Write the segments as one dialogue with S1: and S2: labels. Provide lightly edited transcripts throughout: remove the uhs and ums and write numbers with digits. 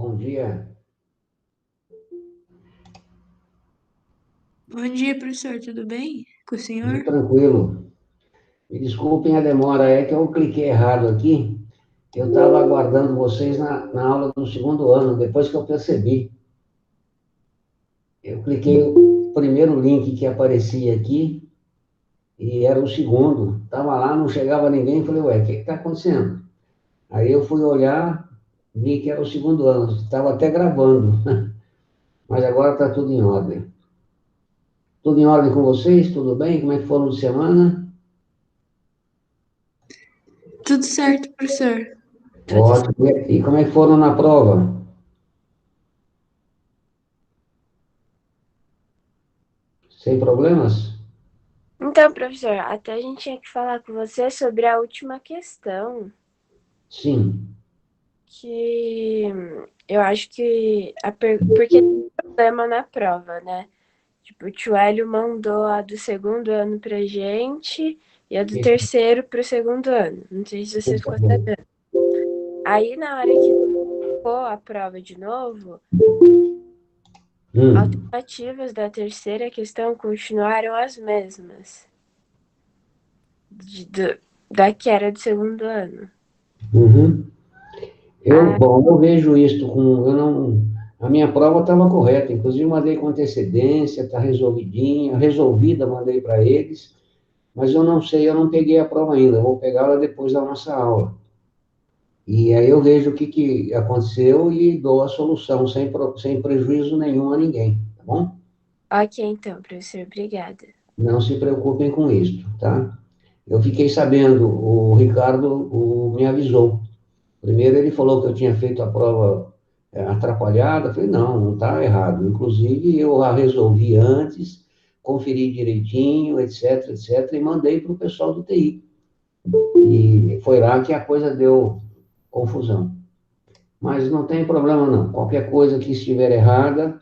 S1: Bom dia.
S2: Bom dia, professor. Tudo bem com o
S1: Tudo
S2: senhor?
S1: tranquilo. Me desculpem a demora, é que eu cliquei errado aqui. Eu estava aguardando vocês na aula do segundo ano, depois que eu percebi. Eu cliquei no primeiro link que aparecia aqui e era o segundo. Estava lá, não chegava ninguém, falei, ué, o que está acontecendo? Aí eu fui olhar, vi que era o segundo ano, estava até gravando, mas agora está tudo em ordem. Tudo em ordem com vocês? Tudo bem? Como é que foram de semana?
S2: Tudo certo, professor. Tudo...
S1: Ótimo. E como é que foram na prova? Sem problemas?
S3: Então, professor, até a gente tinha que falar com você sobre a última questão,
S1: Sim.
S3: que eu acho que porque tem problema na prova, né? Tipo, o tio Hélio mandou a do segundo ano pra gente e a do
S1: Isso,
S3: terceiro pro segundo ano. Não sei se você
S1: isso
S3: ficou
S1: mesmo.
S3: sabendo. Aí, na hora que ficou a prova de novo,
S1: Hum,
S3: alternativas da terceira questão continuaram as mesmas da que era do segundo ano.
S1: uhum.
S3: Ah,
S1: Bom, eu vejo isto com, eu não, a minha prova estava correta, inclusive mandei com antecedência, está resolvidinha, resolvida, mandei para eles, mas eu não sei, eu não peguei a prova ainda, eu vou pegá-la depois da nossa aula. E aí eu vejo o que aconteceu e dou a solução, sem prejuízo nenhum a ninguém, tá bom?
S3: ok, então, professor, obrigada.
S1: Não se preocupem com isso, tá? Eu fiquei sabendo, o Ricardo me avisou. Primeiro ele falou que eu tinha feito a prova atrapalhada. Eu falei, não, não está errado. Inclusive, eu a resolvi antes, conferi direitinho, etc, etc, e mandei para o pessoal do TI. E foi lá que a coisa deu confusão. Mas não tem problema, não. Qualquer coisa que estiver errada,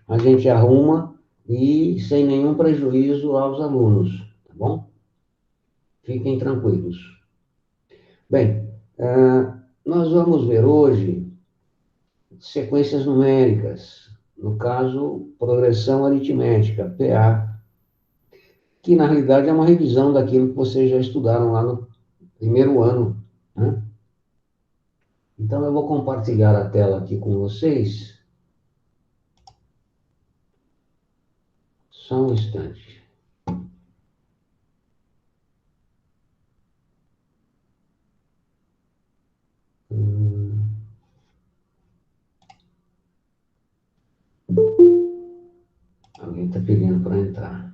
S1: a gente arruma e sem nenhum prejuízo aos alunos, tá bom? Fiquem tranquilos. Bem, nós vamos ver hoje sequências numéricas, no caso, progressão aritmética, PA, que na realidade é uma revisão daquilo que vocês já estudaram lá no primeiro ano, né? Então, eu vou compartilhar a tela aqui com vocês, só um instante. Hum, alguém está pedindo para entrar.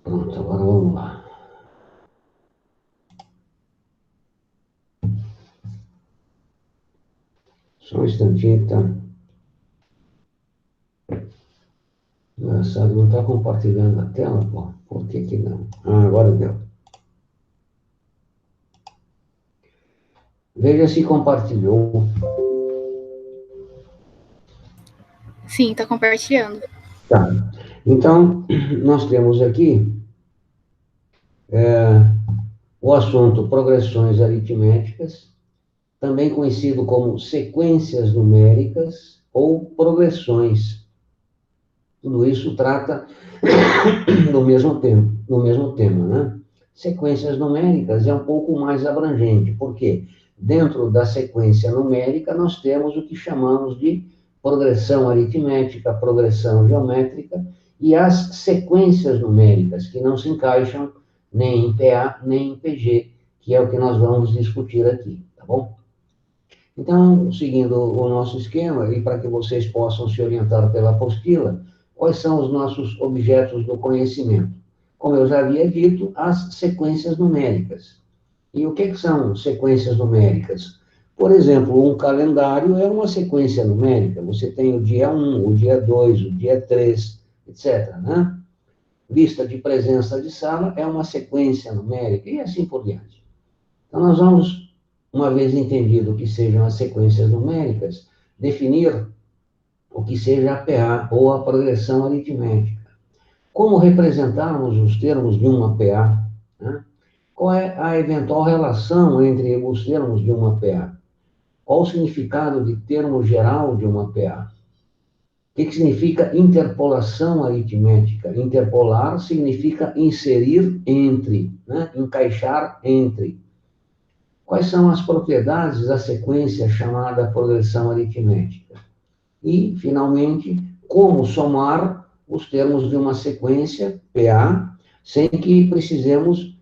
S1: Pronto, agora vamos lá. Só um instantinho, tá? Engraçado, não está compartilhando a tela, pô. Por que que não? Ah, agora deu. Veja se compartilhou.
S4: Sim, tá compartilhando.
S1: Tá. Então, nós temos aqui o assunto progressões aritméticas, também conhecido como sequências numéricas ou progressões. Tudo isso trata do mesmo tema, né? Sequências numéricas é um pouco mais abrangente, porque dentro da sequência numérica nós temos o que chamamos de progressão aritmética, progressão geométrica e as sequências numéricas, que não se encaixam nem em PA nem em PG, que é o que nós vamos discutir aqui, tá bom? Então, seguindo o nosso esquema, e para que vocês possam se orientar pela apostila, quais são os nossos objetos do conhecimento? Como eu já havia dito, as sequências numéricas. E o que são sequências numéricas? Por exemplo, um calendário é uma sequência numérica. Você tem o dia 1, o dia 2, o dia 3, etc, né? Lista de presença de sala é uma sequência numérica e assim por diante. Então, nós vamos, uma vez entendido o que sejam as sequências numéricas, definir o que seja a PA, ou a progressão aritmética. Como representarmos os termos de uma PA? Né? Qual é a eventual relação entre os termos de uma PA? Qual o significado de termo geral de uma PA? O que significa interpolação aritmética? Interpolar significa inserir entre, né? Encaixar entre. Quais são as propriedades da sequência chamada progressão aritmética? E, finalmente, como somar os termos de uma sequência, PA, sem que precisemos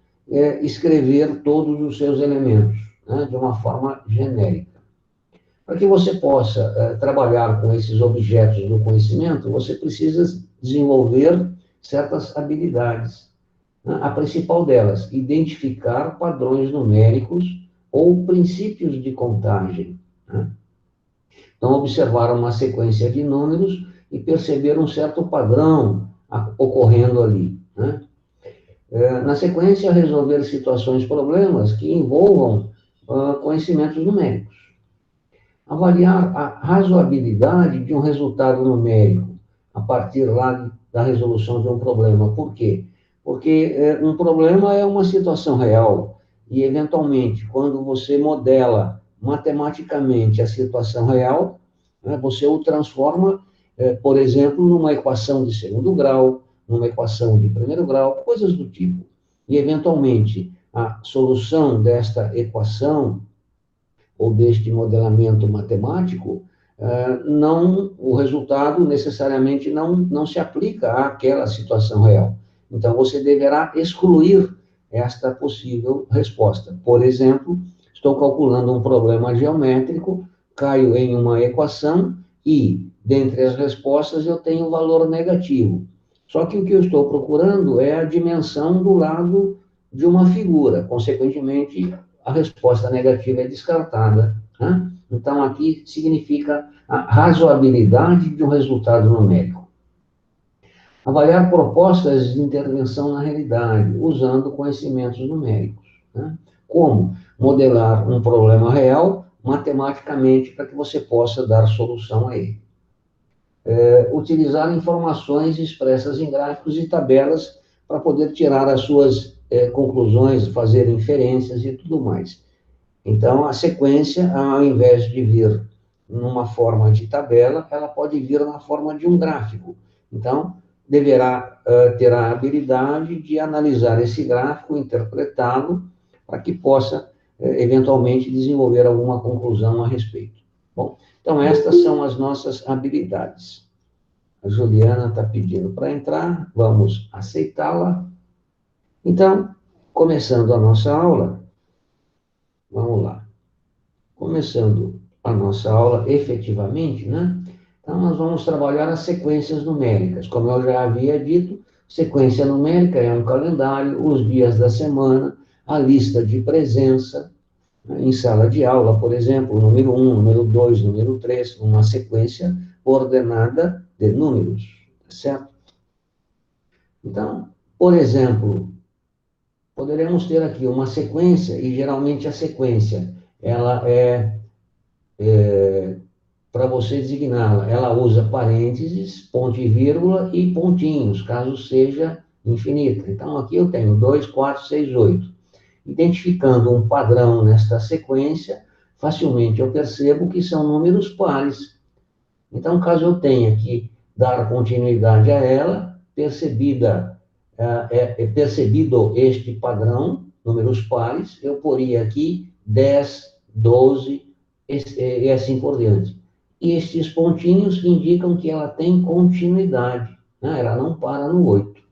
S1: escrever todos os seus elementos, né? De uma forma genérica. Para que você possa trabalhar com esses objetos do conhecimento, você precisa desenvolver certas habilidades. Né? A principal delas, identificar padrões numéricos ou princípios de contagem. Né? Então, observar uma sequência de números e perceber um certo padrão ocorrendo ali. Né? Na sequência, resolver situações, problemas que envolvam conhecimentos numéricos. Avaliar a razoabilidade de um resultado numérico a partir lá da resolução de um problema. Por quê? Porque um problema é uma situação real e, eventualmente, quando você modela matematicamente a situação real, né, você o transforma, por exemplo, numa equação de segundo grau, numa equação de primeiro grau, coisas do tipo. E, eventualmente, a solução desta equação ou deste modelamento matemático, o resultado necessariamente não se aplica àquela situação real. Então, você deverá excluir esta possível resposta. Por exemplo, estou calculando um problema geométrico, caio em uma equação e, dentre as respostas, eu tenho um valor negativo. Só que o que eu estou procurando é a dimensão do lado de uma figura. Consequentemente, a resposta negativa é descartada. Né? Então, aqui significa a razoabilidade de um resultado numérico. Avaliar propostas de intervenção na realidade, usando conhecimentos numéricos. Né? Como modelar um problema real matematicamente para que você possa dar solução a ele. Utilizar informações expressas em gráficos e tabelas para poder tirar as suas conclusões, fazer inferências e tudo mais. Então, a sequência, ao invés de vir numa forma de tabela, ela pode vir na forma de um gráfico. Então, deverá ter a habilidade de analisar esse gráfico, interpretá-lo, para que possa, eventualmente, desenvolver alguma conclusão a respeito. Bom, então, estas são as nossas habilidades. A Juliana está pedindo para entrar, vamos aceitá-la. Então, começando a nossa aula, vamos lá. Começando a nossa aula efetivamente, né? Então, nós vamos trabalhar as sequências numéricas. Como eu já havia dito, sequência numérica é um calendário, os dias da semana, a lista de presença, né, em sala de aula, por exemplo, número 1, número 2, número 3, uma sequência ordenada de números, certo? Então, por exemplo, poderemos ter aqui uma sequência, e geralmente a sequência, ela para você designá-la, ela usa parênteses, ponto e vírgula e pontinhos, caso seja infinita. Então, aqui eu tenho 2, 4, 6, 8. Identificando um padrão nesta sequência, facilmente eu percebo que são números pares. Então, caso eu tenha que dar continuidade a ela, percebido este padrão, números pares, eu poria aqui 10, 12 e assim por diante. E estes pontinhos indicam que ela tem continuidade, né? Ela não para no 8,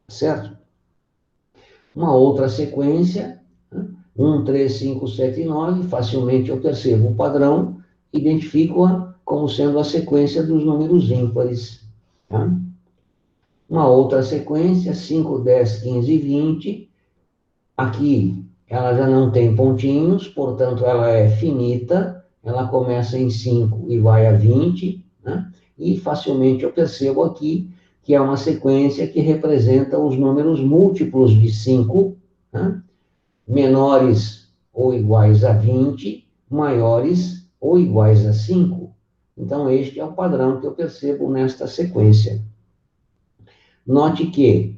S1: certo? Uma outra sequência, 1, 3, 5, 7 e 9, facilmente eu percebo o padrão, identifico-a como sendo a sequência dos números ímpares. Tá? Uma outra sequência, 5, 10, 15 e 20, aqui ela já não tem pontinhos, portanto ela é finita, ela começa em 5 e vai a 20, né? E facilmente eu percebo aqui que é uma sequência que representa os números múltiplos de 5, né? Menores ou iguais a 20, maiores ou iguais a 5. Então, este é o padrão que eu percebo nesta sequência. Note que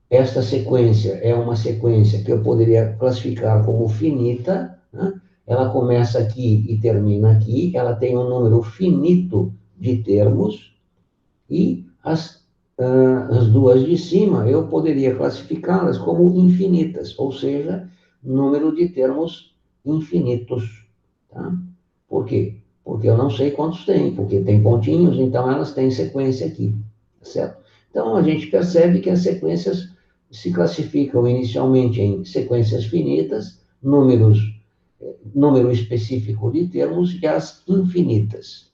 S1: esta sequência é uma sequência que eu poderia classificar como finita, né? Ela começa aqui e termina aqui, ela tem um número finito de termos, e as duas de cima eu poderia classificá-las como infinitas, ou seja, número de termos infinitos. Tá? Por quê? Porque eu não sei quantos tem, porque tem pontinhos, então elas têm sequência aqui, certo? Então a gente percebe que as sequências se classificam inicialmente em sequências finitas, número específico de termos e as infinitas.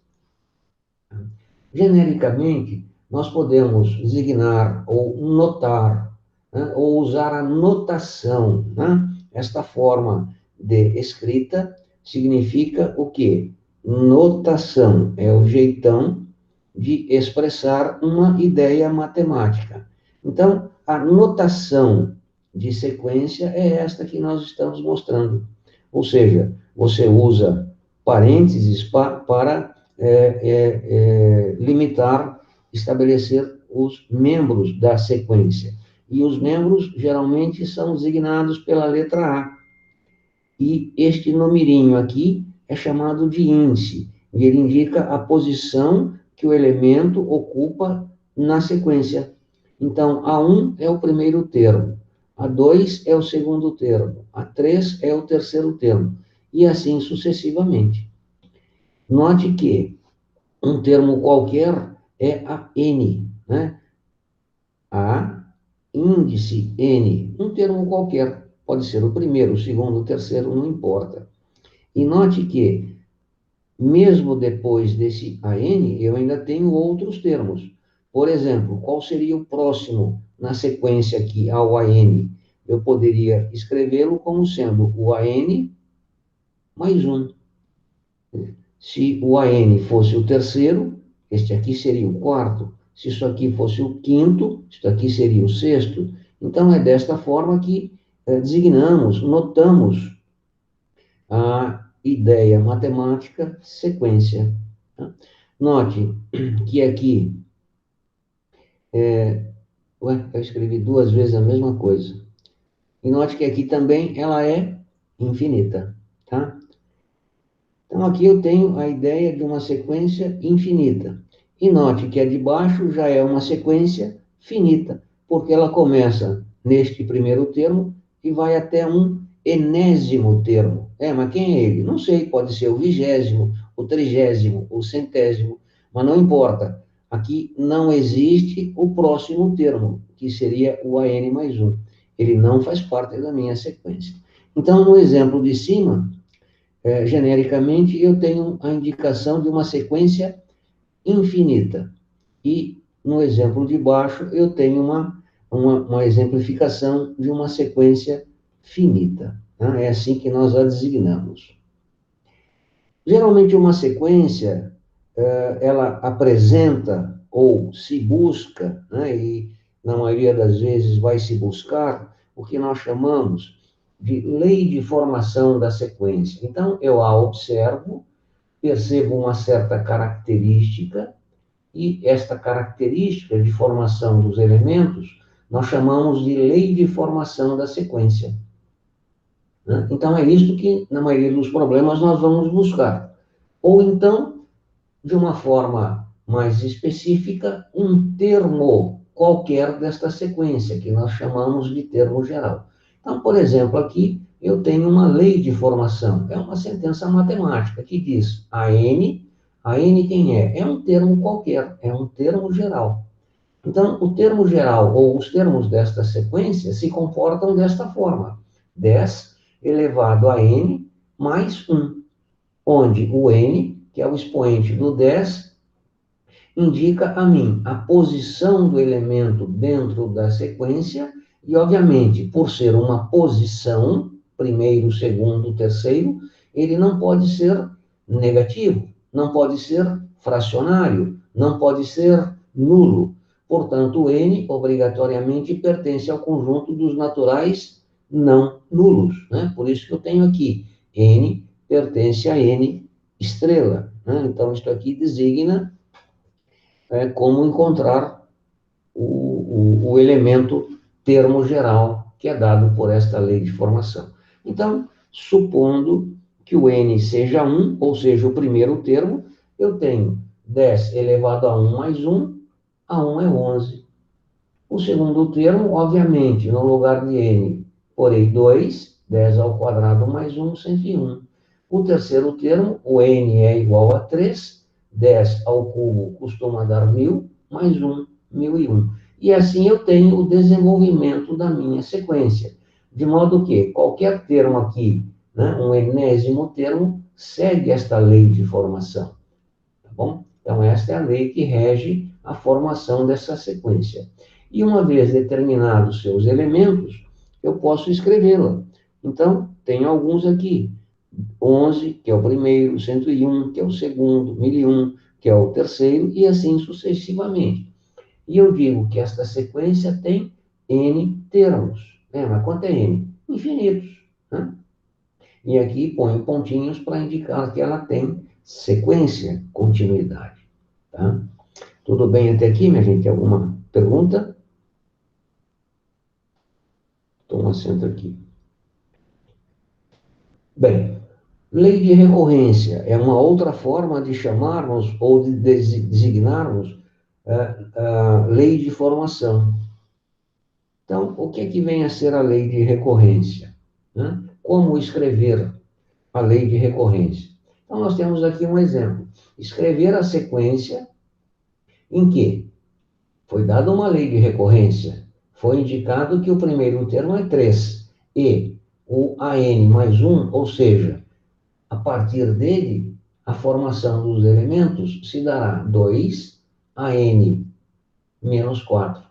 S1: Genericamente, nós podemos designar ou notar, né, ou usar a notação, né? Esta forma de escrita significa o quê? Notação é o jeitão de expressar uma ideia matemática. Então, a notação de sequência é esta que nós estamos mostrando. Ou seja, você usa parênteses para limitar, estabelecer os membros da sequência. E os membros geralmente são designados pela letra A. E este numerinho aqui é chamado de índice, e ele indica a posição que o elemento ocupa na sequência. Então, A1 é o primeiro termo, A2 é o segundo termo, A3 é o terceiro termo, e assim sucessivamente. Note que um termo qualquer é a N, né? A, índice N, um termo qualquer. Pode ser o primeiro, o segundo, o terceiro, não importa. E note que, mesmo depois desse AN, eu ainda tenho outros termos. Por exemplo, qual seria o próximo na sequência aqui ao AN? Eu poderia escrevê-lo como sendo o AN mais um. Se o AN fosse o terceiro, este aqui seria o quarto. Se isso aqui fosse o quinto, isso aqui seria o sexto. Então, é desta forma que designamos, notamos a ideia matemática sequência. Tá? Note que aqui, eu escrevi duas vezes a mesma coisa. E note que aqui também ela é infinita. Tá? Então, aqui eu tenho a ideia de uma sequência infinita. E note que a de baixo já é uma sequência finita, porque ela começa neste primeiro termo e vai até um enésimo termo. Mas quem é ele? Não sei, pode ser o 20º, o 30º, o 100º, mas não importa. Aqui não existe o próximo termo, que seria o AN mais 1. Ele não faz parte da minha sequência. Então, no exemplo de cima, genericamente, eu tenho a indicação de uma sequência infinita. E, no exemplo de baixo, eu tenho uma exemplificação de uma sequência finita. Né? É assim que nós a designamos. Geralmente, uma sequência, ela apresenta ou se busca, né? E, na maioria das vezes, vai se buscar o que nós chamamos de lei de formação da sequência. Então, eu a observo, percebo uma certa característica, e esta característica de formação dos elementos nós chamamos de lei de formação da sequência. Né? Então, é isso que, na maioria dos problemas, nós vamos buscar. Ou então, de uma forma mais específica, um termo qualquer desta sequência, que nós chamamos de termo geral. Então, por exemplo, aqui eu tenho uma lei de formação, é uma sentença matemática que diz AN quem é? É um termo qualquer, é um termo geral. Então, o termo geral, ou os termos desta sequência, se comportam desta forma. 10 elevado a n mais 1, onde o n, que é o expoente do 10, indica a mim a posição do elemento dentro da sequência, e, obviamente, por ser uma posição, primeiro, segundo, terceiro, ele não pode ser negativo, não pode ser fracionário, não pode ser nulo. Portanto, o n, obrigatoriamente, pertence ao conjunto dos naturais não nulos. Né? Por isso que eu tenho aqui, n pertence a n estrela. Né? Então, isto aqui designa como encontrar o elemento termo geral que é dado por esta lei de formação. Então, supondo que o n seja 1, ou seja, o primeiro termo, eu tenho 10 elevado a 1 mais 1, a 1 é 11. O segundo termo, obviamente, no lugar de n, porei 2, 10 ao quadrado mais 1, 101. O terceiro termo, o n é igual a 3, 10 ao cubo costuma dar 1000, mais 1, 1001. E assim eu tenho o desenvolvimento da minha sequência. De modo que qualquer termo aqui, né, um enésimo termo, segue esta lei de formação. Tá bom? Então, esta é a lei que rege a formação dessa sequência. E uma vez determinados seus elementos, eu posso escrevê-la. Então, tenho alguns aqui. 11, que é o primeiro, 101, que é o segundo, 1001, que é o terceiro, e assim sucessivamente. E eu digo que esta sequência tem n termos. Mas quanto é n? Infinitos. Né? E aqui ponho pontinhos para indicar que ela tem sequência, continuidade. Tá? Tudo bem até aqui, minha gente? Alguma pergunta? Toma assento aqui. Bem, lei de recorrência é uma outra forma de chamarmos ou de designarmos a lei de formação. Então, o que é que vem a ser a lei de recorrência? Né? Como escrever a lei de recorrência? Então, nós temos aqui um exemplo. Escrever a sequência em que foi dada uma lei de recorrência, foi indicado que o primeiro termo é 3, e o AN mais 1, ou seja, a partir dele, a formação dos elementos se dará 2 AN menos 4,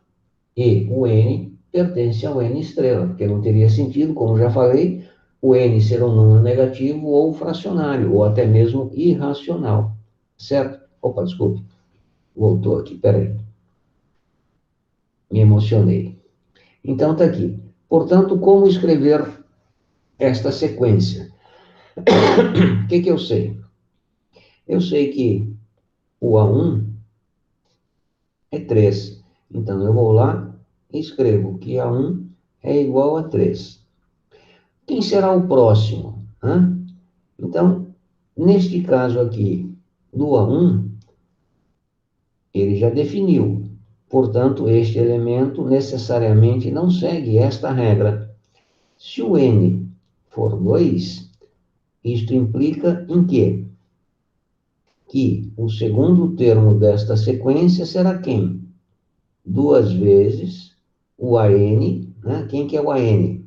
S1: e o N pertence ao N estrela, porque não teria sentido, como já falei, o N ser um número negativo ou fracionário, ou até mesmo irracional, certo? Opa, desculpe, voltou aqui, peraí. Me emocionei. Então, está aqui. Portanto, como escrever esta sequência? O que eu sei? Eu sei que o A1 é 3. Então, eu vou lá e escrevo que A1 é igual a 3. Quem será o próximo? Então, neste caso aqui, do A1, ele já definiu. Portanto, este elemento necessariamente não segue esta regra. Se o N for 2, isto implica em quê? Que o segundo termo desta sequência será quem? 2 vezes o AN, né? Quem que é o AN?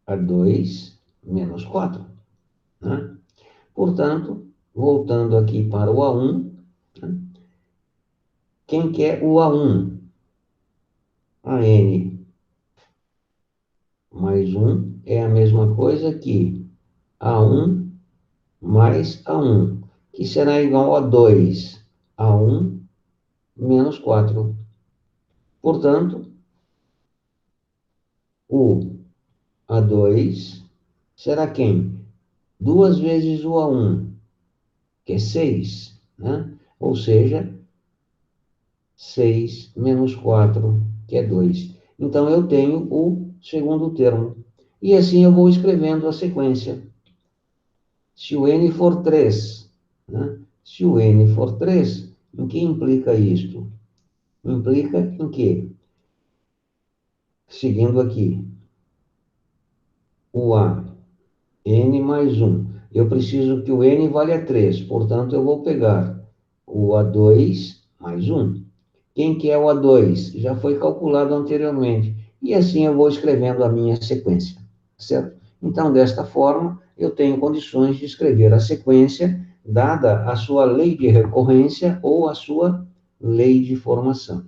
S1: A2 menos 4. Né? Portanto, voltando aqui para o A1, né? Quem que é o A1? AN mais 1 é a mesma coisa que A1 mais A1, que será igual a 2, A1 menos 4. Portanto, o A2 será quem? 2 vezes o A1, que é 6, né? Ou seja, 6 menos 4, que é 2. Então, eu tenho o segundo termo. E assim eu vou escrevendo a sequência. Se o n for 3, né? Se o n for 3, em que implica isto? Implica em que? Seguindo aqui, o A, n mais 1. Eu preciso que o n valha 3, portanto, eu vou pegar o A2 mais 1. Quem que é o A2? Já foi calculado anteriormente. E assim eu vou escrevendo a minha sequência, certo? Então, desta forma, eu tenho condições de escrever a sequência, dada a sua lei de recorrência ou a sua lei de formação.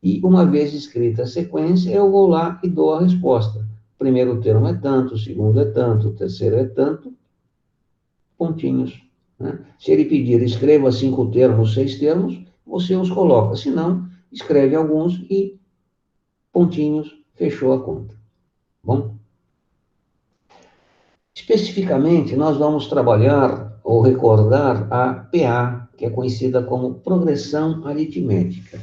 S1: E, uma vez escrita a sequência, eu vou lá e dou a resposta. O primeiro termo é tanto, o segundo é tanto, o terceiro é tanto, pontinhos. Né? Se ele pedir, escreva 5 termos, 6 termos, você os coloca. Se não, escreve alguns e pontinhos, fechou a conta. Bom? Especificamente, nós vamos trabalhar ou recordar a PA, que é conhecida como progressão aritmética.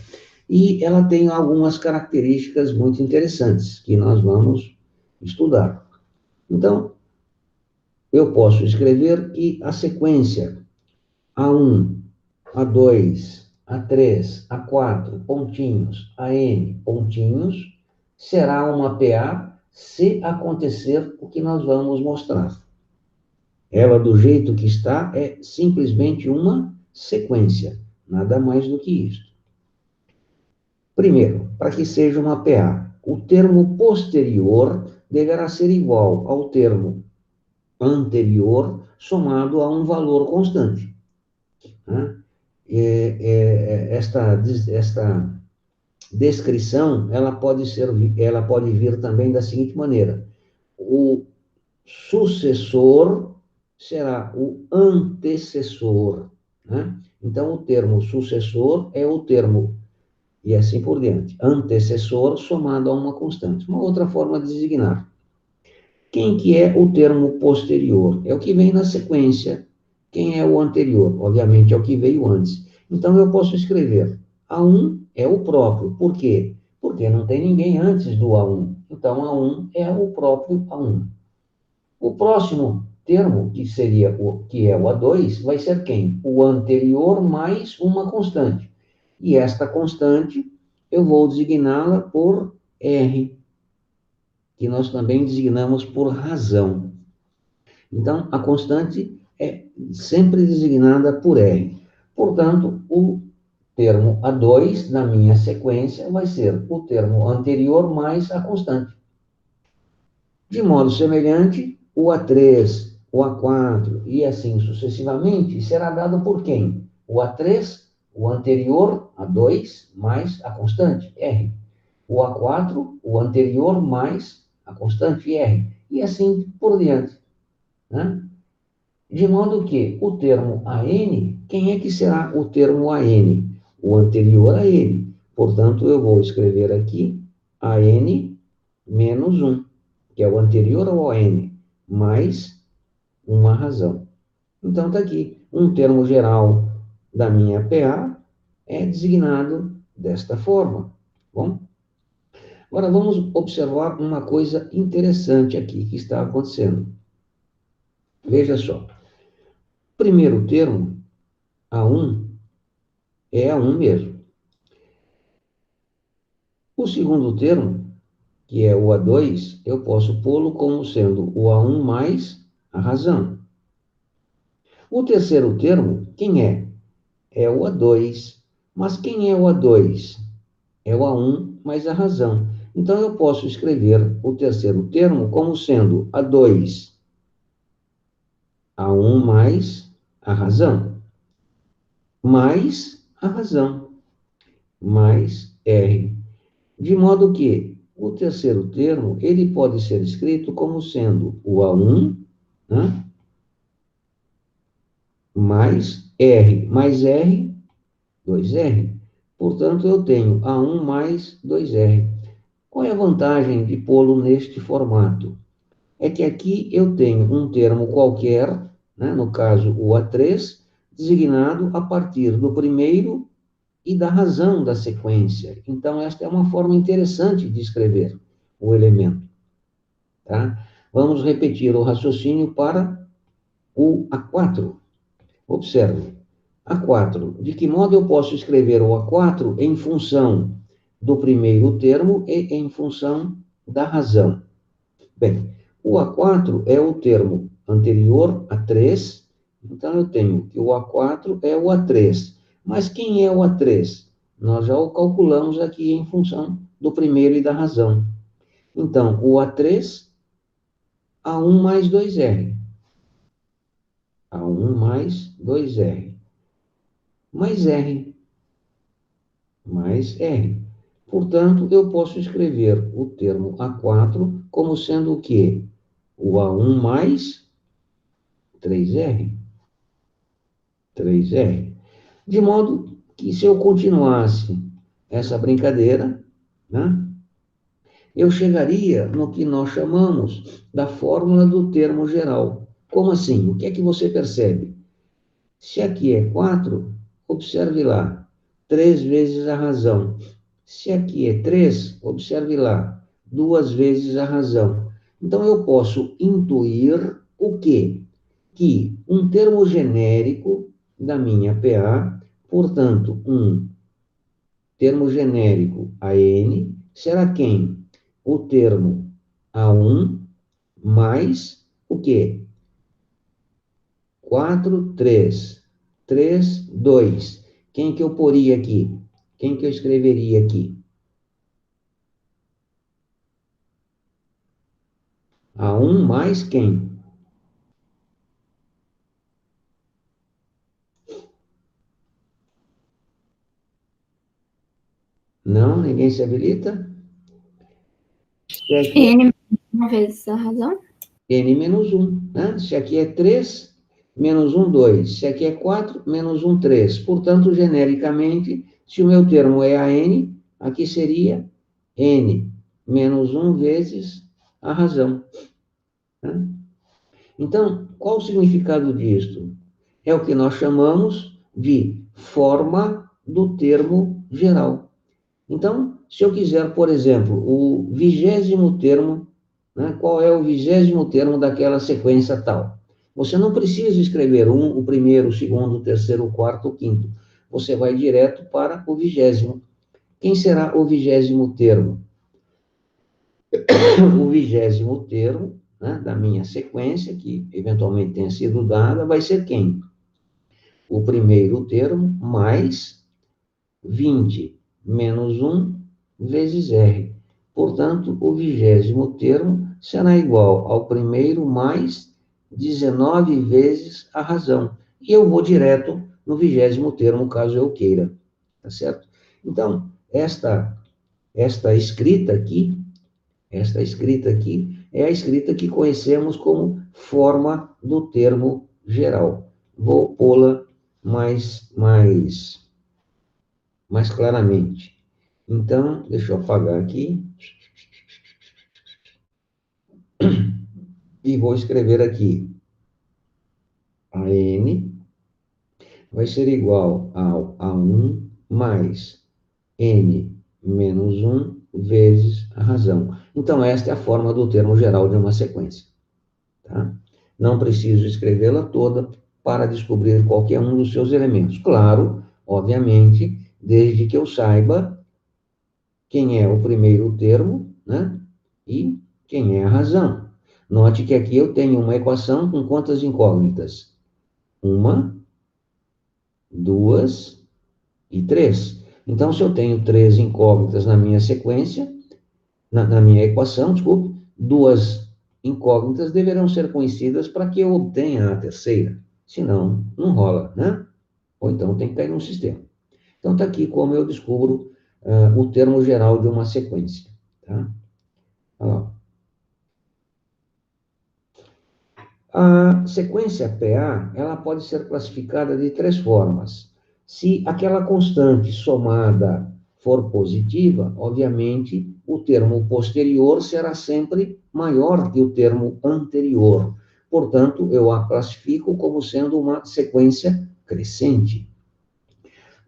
S1: E ela tem algumas características muito interessantes que nós vamos estudar. Então, eu posso escrever que a sequência A1, A2, A3, A4, pontinhos, AN, pontinhos, será uma PA se acontecer o que nós vamos mostrar. Ela, do jeito que está, é simplesmente uma sequência, nada mais do que isso. Primeiro, para que seja uma PA, o termo posterior deverá ser igual ao termo anterior somado a um valor constante. Né? Esta descrição, ela pode vir também da seguinte maneira: o sucessor será o antecessor, né? Então, o termo sucessor é o termo, e assim por diante, antecessor somado a uma constante. Uma outra forma de designar. Quem que é o termo posterior? É o que vem na sequência. Quem é o anterior? Obviamente, é o que veio antes. Então, eu posso escrever A1 é o próprio. Por quê? Porque não tem ninguém antes do A1. Então, A1 é o próprio A1. O próximo termo, que é o A2, vai ser quem? O anterior mais uma constante. E esta constante, eu vou designá-la por R, que nós também designamos por razão. Então, a constante é sempre designada por R. Portanto, o termo A2, na minha sequência, vai ser o termo anterior mais a constante. De modo semelhante, o A3, o A4 e assim sucessivamente será dado por quem? O A3, o anterior, A2, mais a constante, R. O A4, o anterior, mais a constante, R. E assim por diante. Né? De modo que o termo AN, quem é que será o termo AN? O anterior a ele. Portanto, eu vou escrever aqui AN menos 1, que é o anterior ao AN, mais uma razão. Então, está aqui. Um termo geral da minha PA é designado desta forma. Bom? Agora, vamos observar uma coisa interessante aqui que está acontecendo. Veja só. Primeiro termo, A1, é A1 mesmo. O segundo termo, que é o A2, eu posso pô-lo como sendo o A1 mais a razão. O terceiro termo, quem é? É o A2. Mas quem é o A2? É o A1 mais a razão. Então, eu posso escrever o terceiro termo como sendo A2, A1 mais a razão, mais a razão, mais R. De modo que o terceiro termo, ele pode ser escrito como sendo o A1, né, mais R, 2R. Portanto, eu tenho A1 mais 2R. Qual é a vantagem de pô-lo neste formato? É que aqui eu tenho um termo qualquer, né, no caso o A3, designado a partir do primeiro e da razão da sequência. Então, esta é uma forma interessante de escrever o elemento. Tá? Vamos repetir o raciocínio para o A4. Observe. A4. De que modo eu posso escrever o A4 em função do primeiro termo e em função da razão? Bem, o A4 é o termo anterior a 3, então eu tenho que o A4 é o A3. Mas quem é o A3? Nós já o calculamos aqui em função do primeiro e da razão. Então, o A3, A1 mais 2R. A1 mais 2R. Mais R. Mais R. Portanto, eu posso escrever o termo A4 como sendo o quê? O A1 mais 3R. 3R. De modo que, se eu continuasse essa brincadeira, né, eu chegaria no que nós chamamos da fórmula do termo geral. Como assim? O que é que você percebe? Se aqui é 4, observe lá, 3 vezes a razão. Se aqui é 3, observe lá, 2 vezes a razão. Então, eu posso intuir o quê? Que um termo genérico da minha PA, portanto, um termo genérico AN, será quem? O termo A1 mais o quê? 4, 3. 3, 2. Quem que eu poria aqui? Quem que eu escreveria aqui? A1 mais quem? Não, ninguém se habilita? Se aqui
S4: N uma vez a razão?
S1: N menos 1, né? Se aqui é 3, menos 1, 2. Se aqui é 4, menos 1, 3. Portanto, genericamente, se o meu termo é a N, aqui seria N menos 1 vezes a razão. Né? Então, qual o significado disto? É o que nós chamamos de forma do termo geral. Então, se eu quiser, por exemplo, o 20º termo, né, qual é o 20º termo daquela sequência tal? Você não precisa escrever o primeiro, o segundo, o terceiro, o quarto, o quinto. Você vai direto para o 20º. Quem será o 20º termo? O 20º termo, né, da minha sequência, que eventualmente tenha sido dada, vai ser quem? O primeiro termo mais 20 menos 1 vezes R. Portanto, o 20º termo será igual ao primeiro mais 19 vezes a razão. E eu vou direto no 20º termo, caso eu queira. Tá certo? Então, esta escrita aqui é a escrita que conhecemos como forma do termo geral. Vou pô-la mais claramente. Então, deixa eu apagar aqui. E vou escrever aqui. A N vai ser igual ao A1 mais N menos 1 vezes a razão. Então, esta é a forma do termo geral de uma sequência. Tá? Não preciso escrevê-la toda para descobrir qualquer um dos seus elementos. Claro, obviamente, desde que eu saiba quem é o primeiro termo, né? E quem é a razão. Note que aqui eu tenho uma equação com quantas incógnitas? 1, 2 e 3. Então, se eu tenho 3 incógnitas na minha sequência, na minha equação, desculpe, 2 incógnitas deverão ser conhecidas para que eu obtenha a terceira. Senão, não rola, né? Ou então tem que cair num sistema. Então, está aqui como eu descubro o termo geral de uma sequência. Tá? Olha lá. A sequência PA, ela pode ser classificada de 3 formas. Se aquela constante somada for positiva, obviamente, o termo posterior será sempre maior que o termo anterior. Portanto, eu a classifico como sendo uma sequência crescente.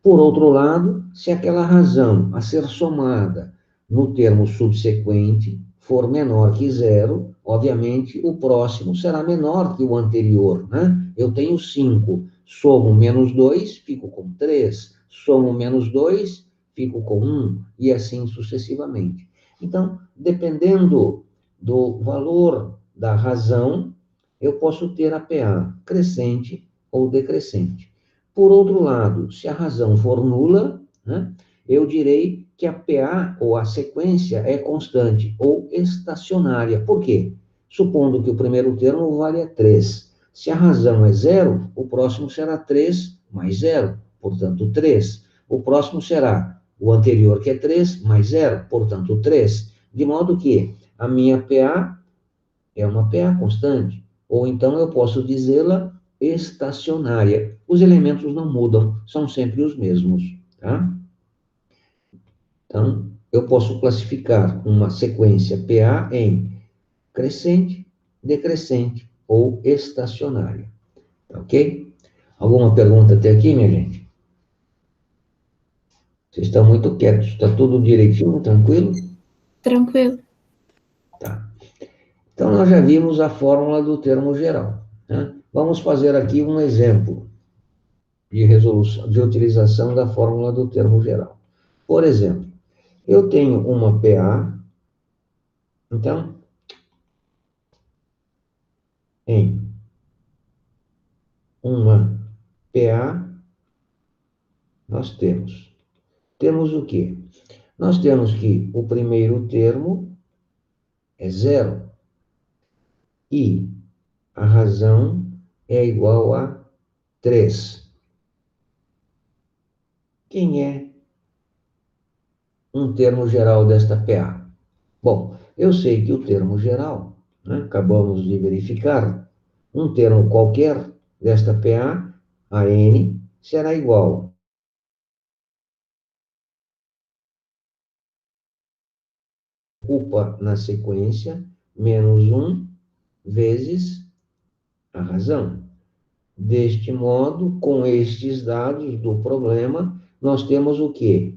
S1: Por outro lado, se aquela razão a ser somada no termo subsequente for menor que 0, obviamente o próximo será menor que o anterior, né? Eu tenho 5, somo menos 2, fico com 3, somo menos 2, fico com 1, e assim sucessivamente. Então, dependendo do valor da razão, eu posso ter a PA crescente ou decrescente. Por outro lado, se a razão for nula, né, eu direi que a PA, ou a sequência, é constante ou estacionária. Por quê? Supondo que o primeiro termo vale 3. Se a razão é 0, o próximo será 3 mais 0, portanto 3. O próximo será o anterior, que é 3, mais 0, portanto 3. De modo que a minha PA é uma PA constante. Ou então eu posso dizê-la estacionária. Os elementos não mudam, são sempre os mesmos, tá? Então, eu posso classificar uma sequência PA em crescente, decrescente ou estacionária, tá ok? Alguma pergunta até aqui, minha gente? Vocês estão muito quietos. Está tudo direitinho, tranquilo?
S4: Tranquilo.
S1: Tá. Então, nós já vimos a fórmula do termo geral, né? Vamos fazer aqui um exemplo de resolução, de utilização da fórmula do termo geral. Por exemplo, eu tenho uma PA, então, em uma PA, nós temos o quê? Nós temos que o primeiro termo é zero e a razão é igual a 3. Quem é um termo geral desta PA? Bom, eu sei que o termo geral, né, acabamos de verificar, um termo qualquer desta PA, a N, será igual ocupa na sequência menos 1 vezes a razão. Deste modo, com estes dados do problema, nós temos o quê?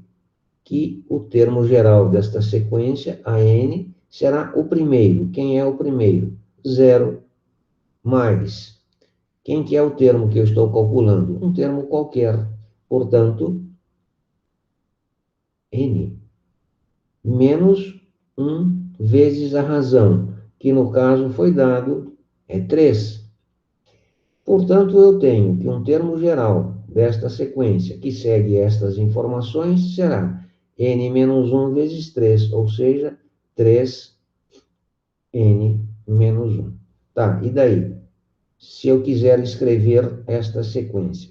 S1: Que o termo geral desta sequência, a n, será o primeiro. Quem é o primeiro? 0 mais. Quem que é o termo que eu estou calculando? Um termo qualquer. Portanto, n menos 1 vezes a razão, que no caso foi dado, é 3. Portanto, eu tenho que um termo geral desta sequência que segue estas informações será n menos 1 vezes 3, ou seja, 3n menos 1. Tá, e daí? Se eu quiser escrever esta sequência,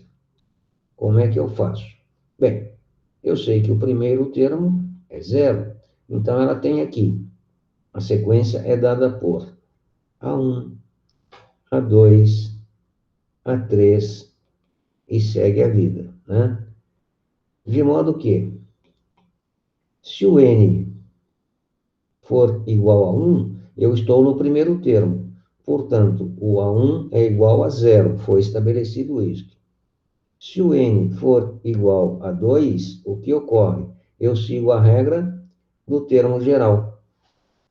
S1: como é que eu faço? Bem, eu sei que o primeiro termo é zero, então ela tem aqui, a sequência é dada por A1, A2, A3, e segue a vida, né? De modo que, se o n for igual a 1, eu estou no primeiro termo. Portanto, o A1 é igual a 0, foi estabelecido isto. Se o n for igual a 2, o que ocorre? Eu sigo a regra do termo geral.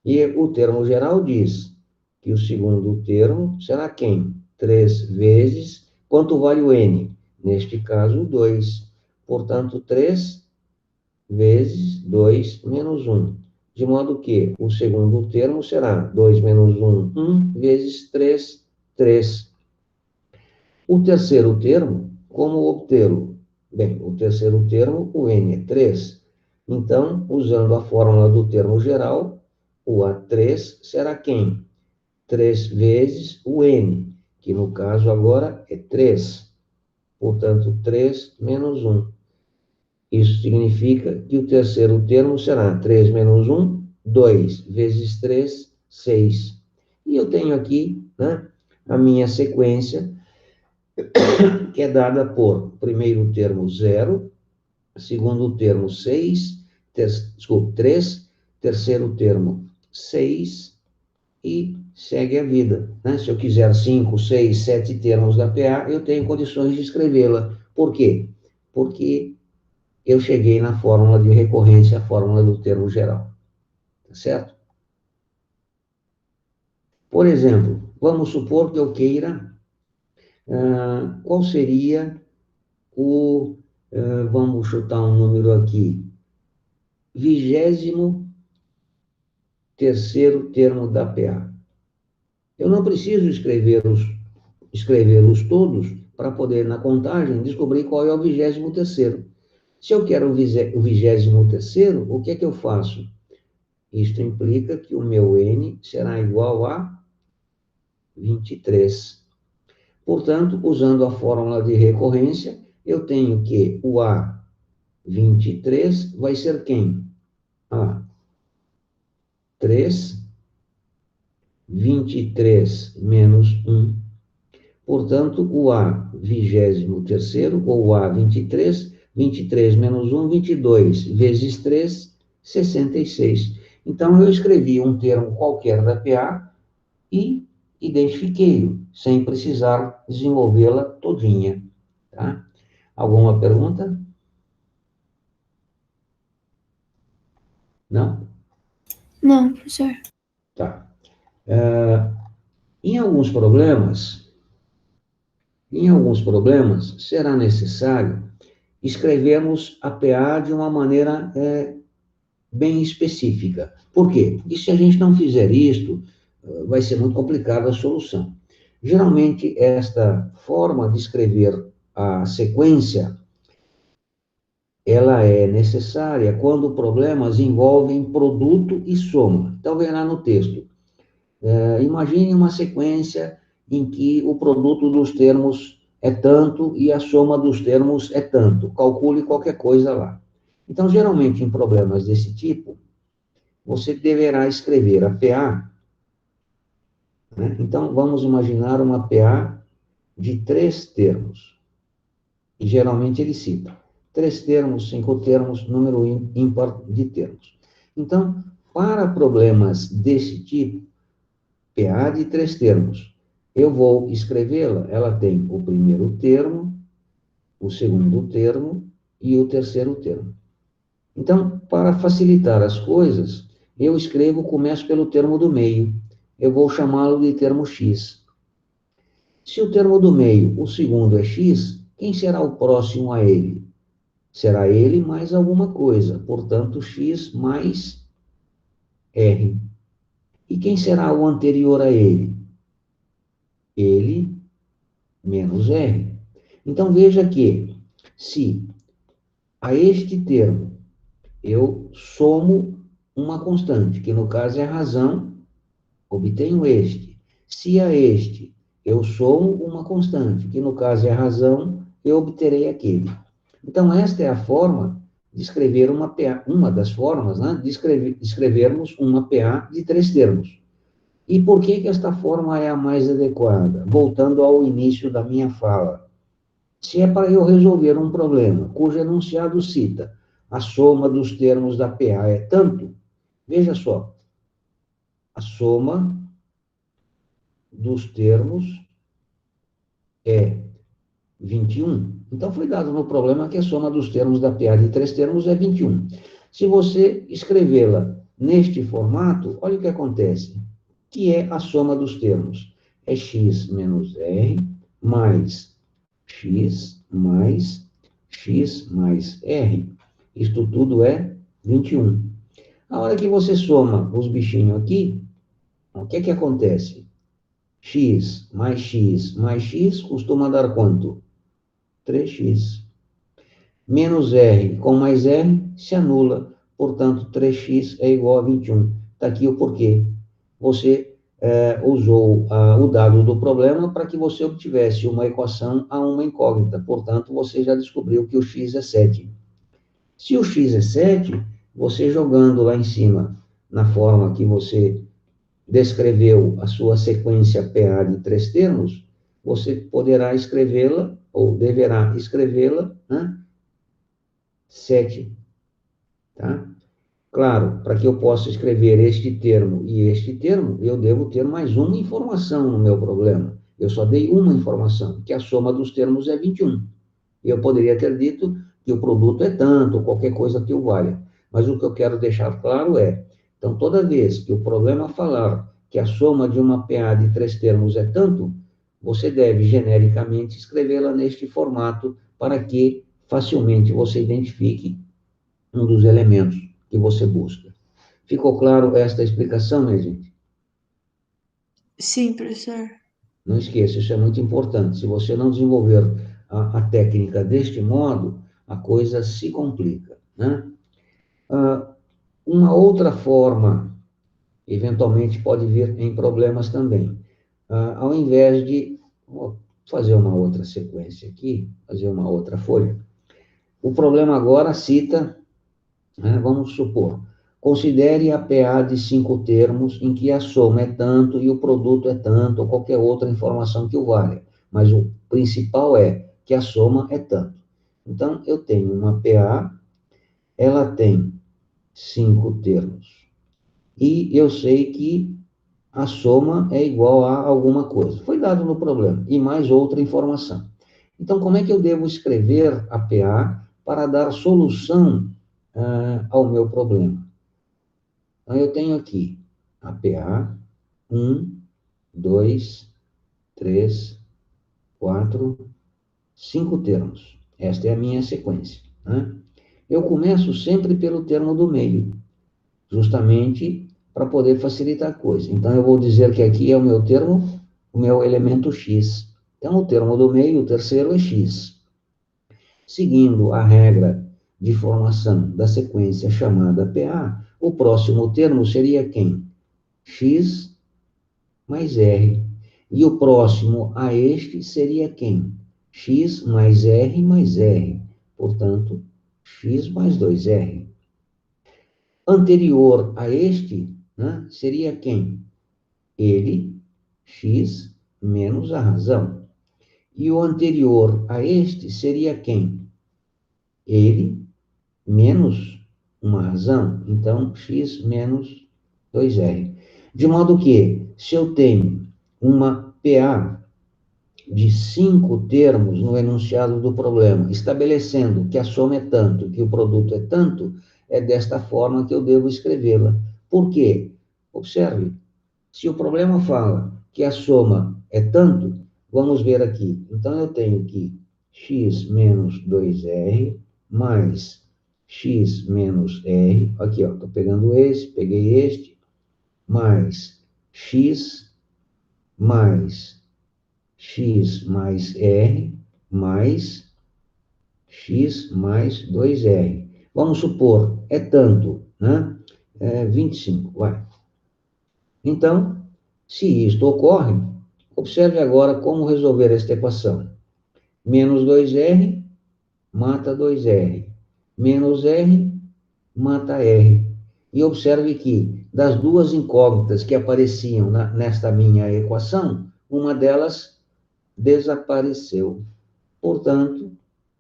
S1: E o termo geral diz que o segundo termo será quem? 3 vezes, quanto vale o n? Neste caso, 2. Portanto, 3 vezes 2 menos 1. De modo que o segundo termo será 2 menos 1, 1 vezes 3, 3. O terceiro termo, como obtê-lo? Bem, o terceiro termo, o n é 3. Então, usando a fórmula do termo geral, o A3 será quem? 3 vezes o n, que no caso agora é 3. Portanto, 3 menos 1. Isso significa que o terceiro termo será 3 menos 1, 2 vezes 3, 6. E eu tenho aqui, né, a minha sequência, que é dada por primeiro termo 0, segundo termo 6, desculpe, 3, terceiro termo 6, e segue a vida, né? Se eu quiser 5, 6, 7 termos da PA, eu tenho condições de escrevê-la. Por quê? Porque eu cheguei na fórmula de recorrência, a fórmula do termo geral. Tá certo? Por exemplo, vamos supor que eu queira, qual seria o, vamos chutar um número aqui, 23º termo da PA. Eu não preciso escrevê-los todos para poder, na contagem, descobrir qual é o 23º. Se eu quero o 23º, o que é que eu faço? Isto implica que o meu n será igual a 23. Portanto, usando a fórmula de recorrência, eu tenho que o A23 vai ser quem? A3, 23 menos 1. Portanto, o A23º, ou o A23, 23 menos 1, 22, vezes 3, 66. Então, eu escrevi um termo qualquer da PA e identifiquei-o, sem precisar desenvolvê-la todinha. Alguma pergunta? Não?
S4: Não, professor.
S1: Tá. Em alguns problemas, será necessário escrevermos a PA de uma maneira bem específica. Por quê? Porque se a gente não fizer isto, vai ser muito complicada a solução. Geralmente, esta forma de escrever a sequência, ela é necessária quando problemas envolvem produto e soma. Então, vem lá no texto. Imagine uma sequência em que o produto dos termos é tanto e a soma dos termos é tanto. Calcule qualquer coisa lá. Então, geralmente, em problemas desse tipo, você deverá escrever a PA, né? Então, vamos imaginar uma PA de 3 termos. E geralmente ele cita 3 termos, 5 termos, número ímpar de termos. Então, para problemas desse tipo, PA de 3 termos, eu vou escrevê-la. Ela tem o primeiro termo, o segundo termo e o terceiro termo. Então, para facilitar as coisas, eu escrevo, começo pelo termo do meio. Eu vou chamá-lo de termo X. Se o termo do meio, o segundo é X, quem será o próximo a ele? Será ele mais alguma coisa, portanto, X mais R. E quem será o anterior a ele? Ele menos R. Então, veja que, se a este termo eu somo uma constante, que no caso é a razão, obtenho este. Se a este eu somo uma constante, que no caso é a razão, eu obterei aquele. Então, esta é a forma de escrever uma PA, uma das formas, né, de escrevermos uma PA de 3 termos. E por que esta forma é a mais adequada? Voltando ao início da minha fala. Se é para eu resolver um problema cujo enunciado cita a soma dos termos da PA é tanto, veja só, a soma dos termos é 21. Então, foi dado no problema que a soma dos termos da PA de 3 termos é 21. Se você escrevê-la neste formato, olha o que acontece, que é a soma dos termos. É x menos r mais x mais x mais r. Isto tudo é 21. A hora que você soma os bichinhos aqui, o que é que acontece? X mais x costuma dar quanto? 3x. Menos r com mais r se anula, portanto, 3x é igual a 21. Está aqui o porquê. Você usou o dado do problema para que você obtivesse uma equação a uma incógnita. Portanto, você já descobriu que o x é 7. Se o x é 7, você jogando lá em cima, na forma que você descreveu a sua sequência PA de 3 termos, você poderá escrevê-la, ou deverá escrevê-la, né? 7, tá? Claro, para que eu possa escrever este termo e este termo, eu devo ter mais uma informação no meu problema. Eu só dei uma informação, que a soma dos termos é 21. Eu poderia ter dito que o produto é tanto, qualquer coisa que o valha. Mas o que eu quero deixar claro é, então, toda vez que o problema falar que a soma de uma PA de 3 termos é tanto, você deve genericamente escrevê-la neste formato para que facilmente você identifique um dos elementos que você busca. Ficou claro esta explicação, minha gente?
S2: Sim, professor.
S1: Não esqueça, isso é muito importante. Se você não desenvolver a técnica deste modo, a coisa se complica, né? Uma outra forma, eventualmente, pode vir em problemas também. Ao invés de... Vou fazer uma outra sequência aqui, fazer uma outra folha. O problema agora cita, né, vamos supor, considere a PA de 5 termos em que a soma é tanto e o produto é tanto, ou qualquer outra informação que o valha. Mas o principal é que a soma é tanto. Então, eu tenho uma PA, ela tem 5 termos. E eu sei que a soma é igual a alguma coisa. Foi dado no problema. E mais outra informação. Então, como é que eu devo escrever a PA para dar solução ao meu problema? Então, eu tenho aqui a PA, 1, 2, 3, 4, 5 termos. Esta é a minha sequência, né? Eu começo sempre pelo termo do meio, justamente para poder facilitar a coisa. Então, eu vou dizer que aqui é o meu termo, o meu elemento x. Então, o termo do meio, o terceiro, é x. Seguindo a regra de formação da sequência chamada PA, o próximo termo seria quem? X mais R. E o próximo a este seria quem? X mais R mais R. Portanto, X mais 2R. Anterior a este, né, seria quem? Ele, X menos a razão. E o anterior a este seria quem? Ele menos uma razão. Então, X menos 2R. De modo que, se eu tenho uma PA de 5 termos no enunciado do problema, estabelecendo que a soma é tanto, que o produto é tanto, é desta forma que eu devo escrevê-la. Por quê? Observe, se o problema fala que a soma é tanto, vamos ver aqui. Então, eu tenho que x menos 2r mais x menos r, aqui, ó, estou pegando esse, peguei este, mais x mais x mais r mais x mais 2r. Vamos supor, é tanto, né? 25, vai. Então, se isto ocorre, observe agora como resolver esta equação. Menos 2r mata 2r. Menos r mata r. E observe que, das duas incógnitas que apareciam nesta minha equação, uma delas desapareceu. Portanto,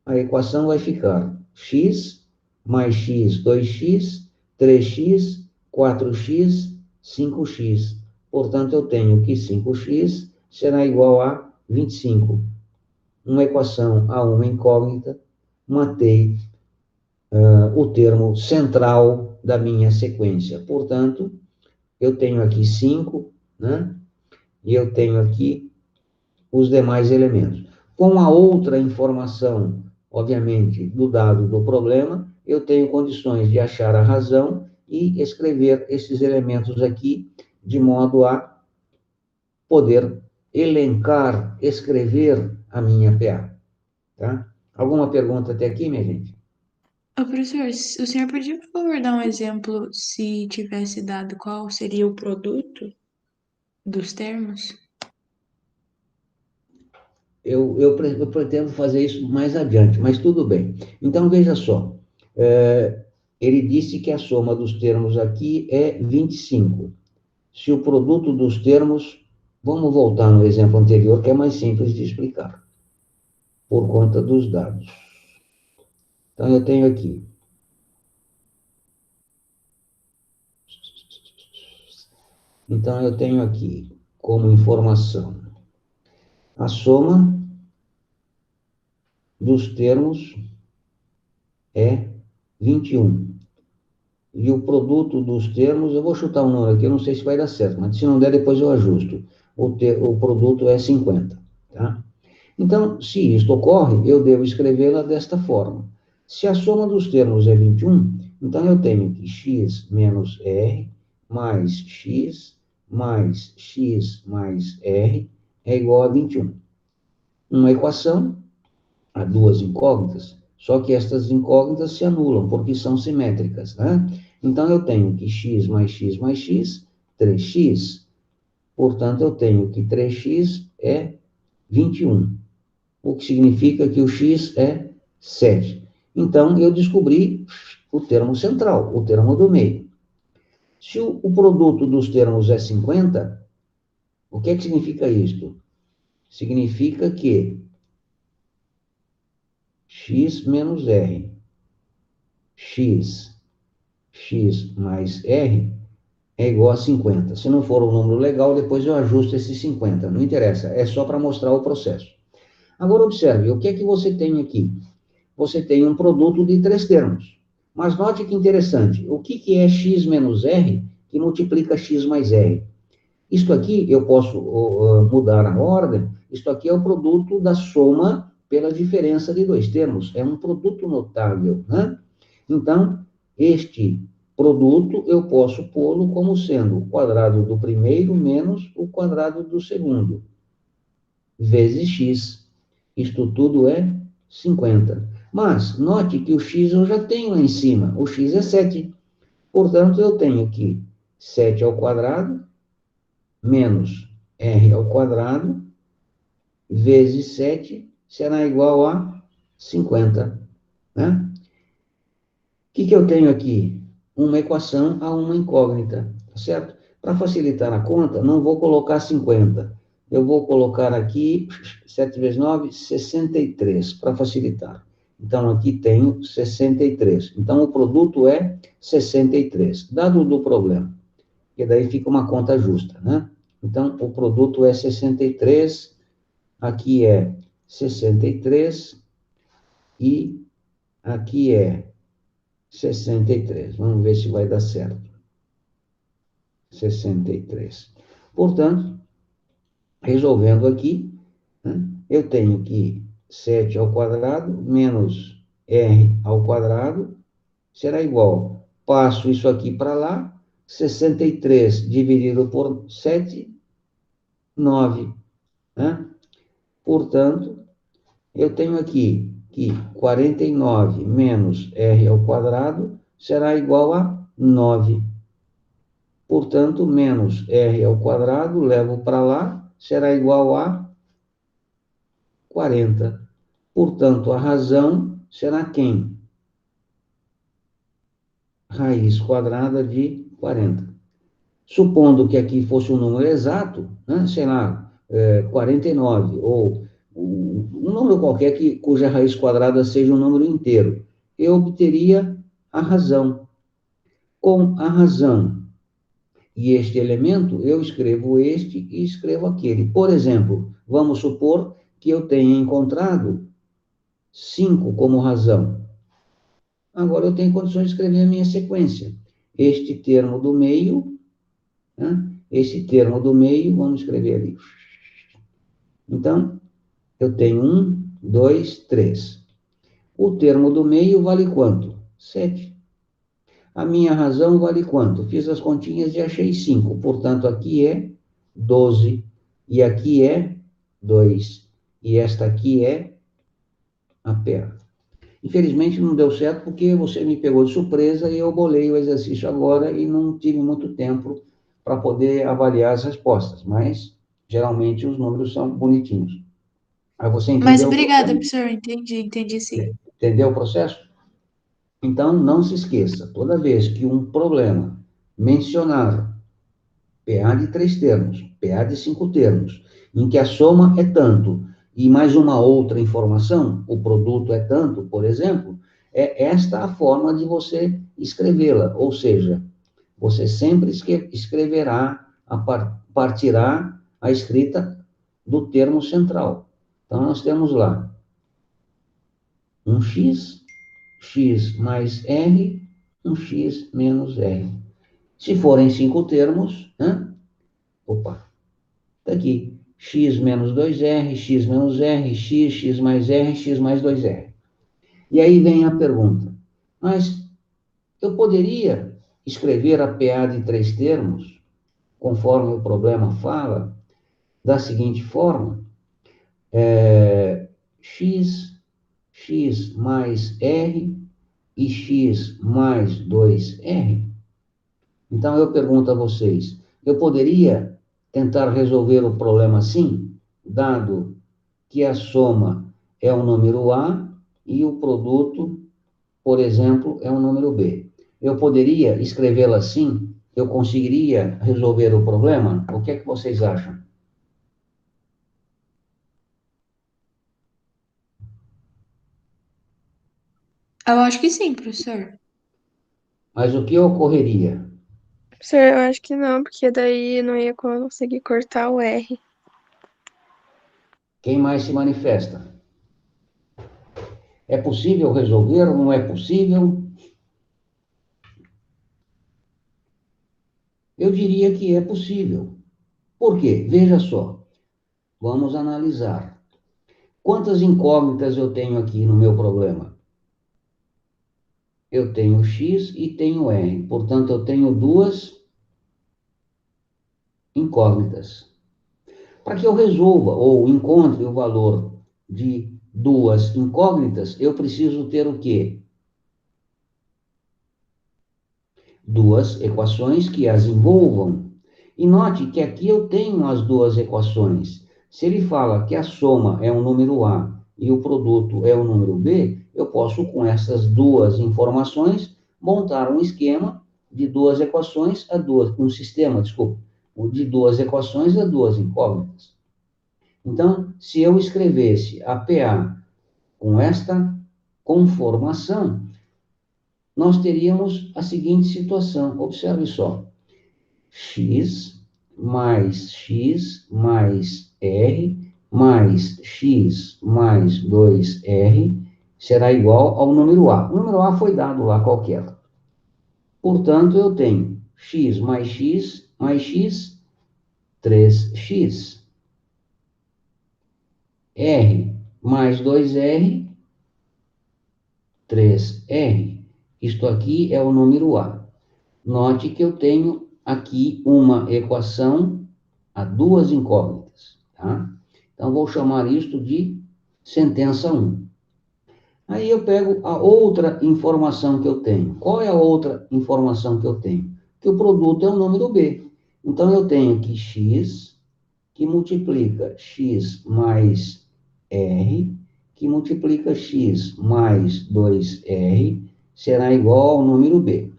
S1: a equação vai ficar x mais x, 2x, 3x, 4x, 5x. Portanto, eu tenho que 5x será igual a 25. Uma equação a uma incógnita, matei o termo central da minha sequência. Portanto, eu tenho aqui 5, né? E eu tenho aqui os demais elementos. Com a outra informação, obviamente, do dado do problema, eu tenho condições de achar a razão e escrever esses elementos aqui, de modo a poder elencar, escrever a minha PA. Tá? Alguma pergunta até aqui, minha gente?
S2: Ô, professor, o senhor podia, por favor, dar um exemplo se tivesse dado qual seria o produto dos termos?
S1: Eu pretendo fazer isso mais adiante, mas tudo bem. Então, veja só. Ele disse que a soma dos termos aqui é 25. Se o produto dos termos... Vamos voltar no exemplo anterior, que é mais simples de explicar, por conta dos dados. Então, eu tenho aqui. Então, eu tenho aqui como informação a soma dos termos é 21. E o produto dos termos, eu vou chutar um número aqui, eu não sei se vai dar certo, mas se não der, depois eu ajusto. O produto é 50, tá? Então, se isto ocorre, eu devo escrevê-la desta forma. Se a soma dos termos é 21, então eu tenho que x menos r mais x mais r é igual a 21. Uma equação, há duas incógnitas, só que estas incógnitas se anulam, porque são simétricas, né? Então, eu tenho que x mais x mais x, 3x. Portanto, eu tenho que 3x é 21. O que significa que o x é 7. Então, eu descobri o termo central, o termo do meio. Se o produto dos termos é 50, o que significa isto? Significa que x menos r, x mais r é igual a 50. Se não for um número legal, depois eu ajusto esses 50. Não interessa, é só para mostrar o processo. Agora, observe, o que é que você tem aqui? Você tem um produto de 3 termos. Mas note que interessante, o que é x menos r que multiplica x mais r? Isto aqui, eu posso mudar a ordem, isto aqui é o produto da soma pela diferença de 2 termos, é um produto notável, né? Então, este produto eu posso pô-lo como sendo o quadrado do primeiro menos o quadrado do segundo, vezes x. Isto tudo é 50. Mas, note que o x eu já tenho lá em cima, o x é 7. Portanto, eu tenho aqui 7 ao quadrado menos r ao quadrado vezes 7 será igual a 50, né? O que eu tenho aqui? Uma equação a uma incógnita, tá certo? Para facilitar a conta, não vou colocar 50. Eu vou colocar aqui 7 vezes 9, 63, para facilitar. Então, aqui tenho 63. Então, o produto é 63, dado do problema. Porque daí fica uma conta justa, né? Então, o produto é 63, aqui é 63 e aqui é 63. Vamos ver se vai dar certo. 63. Portanto, resolvendo aqui, né, eu tenho que 7 ao quadrado menos r ao quadrado será igual. Passo isso aqui para lá, 63 dividido por 7, 9. Né? Portanto, eu tenho aqui que 49 menos r ao quadrado será igual a 9. Portanto, menos r ao quadrado, levo para lá, será igual a 40. Portanto, a razão será quem? Raiz quadrada de 40. Supondo que aqui fosse um número exato, né, sei lá, 49, ou um número qualquer cuja raiz quadrada seja um número inteiro, eu obteria a razão. Com a razão e este elemento, eu escrevo este e escrevo aquele. Por exemplo, vamos supor que eu tenha encontrado 5 como razão. Agora eu tenho condições de escrever a minha sequência. Este termo do meio, né? Esse termo do meio, vamos escrever ali. Então, eu tenho 1, 2, 3. O termo do meio vale quanto? 7. A minha razão vale quanto? Fiz as continhas e achei 5. Portanto, aqui é 12. E aqui é 2. E esta aqui é a perna. Infelizmente, não deu certo porque você me pegou de surpresa e eu bolei o exercício agora e não tive muito tempo para poder avaliar as respostas. Mas, geralmente, os números são bonitinhos. Aí você
S2: Mas
S1: entendeu o
S2: obrigada,
S1: processo?
S2: professor. Entendi sim.
S1: Entendeu o processo? Então, não se esqueça, toda vez que um problema mencionar PA de 3 termos, PA de 5 termos, em que a soma é tanto e mais uma outra informação, o produto é tanto, por exemplo, é esta a forma de você escrevê-la, ou seja, você sempre escreverá, partirá a escrita do termo central. Então, nós temos lá um x, x mais r, um x menos r. Se forem 5 termos, né? Opa, está aqui. X menos 2R, X menos R, X, X mais R, X mais 2R. E aí vem a pergunta. Mas eu poderia escrever a PA de 3 termos, conforme o problema fala, da seguinte forma. X, X mais R e X mais 2R. Então, eu pergunto a vocês, eu poderia tentar resolver o problema assim, dado que a soma é um número A e o produto, por exemplo, é um número B. Eu poderia escrevê-la assim? Eu conseguiria resolver o problema? O que é que vocês acham?
S2: Eu acho que sim, professor.
S1: Mas o que ocorreria?
S3: Professor, eu acho que não, porque daí não ia conseguir cortar o R.
S1: Quem mais se manifesta? É possível resolver ou não é possível? Eu diria que é possível. Por quê? Veja só. Vamos analisar. Quantas incógnitas eu tenho aqui no meu problema? Eu tenho x e tenho r. Portanto, eu tenho duas incógnitas. Para que eu resolva ou encontre o valor de duas incógnitas, eu preciso ter o quê? Duas equações que as envolvam. E note que aqui eu tenho as duas equações. Se ele fala que a soma é um número A e o produto é um número B, eu posso, com essas duas informações, montar um esquema de duas equações um sistema, desculpa, de duas equações a duas incógnitas. Então, se eu escrevesse a PA com esta conformação, nós teríamos a seguinte situação. Observe só. X mais R mais X mais 2R será igual ao número A. O número A foi dado lá qualquer. Portanto, eu tenho X, 3x. R mais 2R, 3R. Isto aqui é o número A. Note que eu tenho aqui uma equação a duas incógnitas, tá? Então, vou chamar isto de sentença 1. Aí eu pego a outra informação que eu tenho. Qual é a outra informação que eu tenho? Que o produto é um número B. Então, eu tenho que x, que multiplica x mais R, que multiplica x mais 2R, será igual ao número B.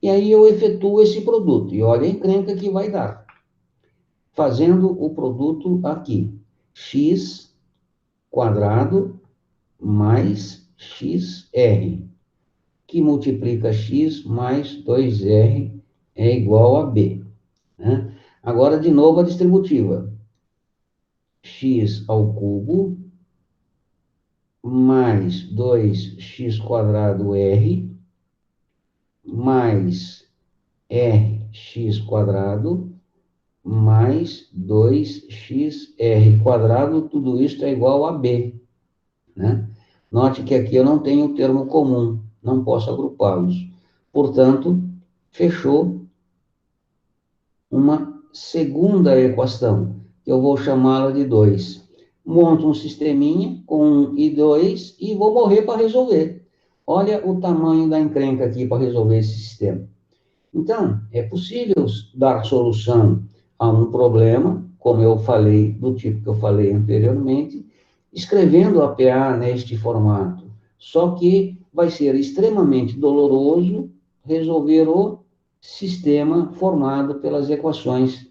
S1: E aí eu efetuo esse produto. E olha a encrenca que vai dar. Fazendo o produto aqui. X quadrado mais XR, que multiplica x mais 2R é igual a B. Né? Agora, de novo, a distributiva. X ao cubo mais 2x quadrado R mais rx quadrado mais 2xr quadrado, tudo isso é igual a B, né? Note que aqui eu não tenho termo comum, não posso agrupá-los. Portanto, fechou uma segunda equação, que eu vou chamá-la de 2. Monto um sisteminha com 1 e 2 e vou morrer para resolver. Olha o tamanho da encrenca aqui para resolver esse sistema. Então, é possível dar solução a um problema, como eu falei, do tipo que eu falei anteriormente, escrevendo a PA neste formato. Só que vai ser extremamente doloroso resolver o sistema formado pelas equações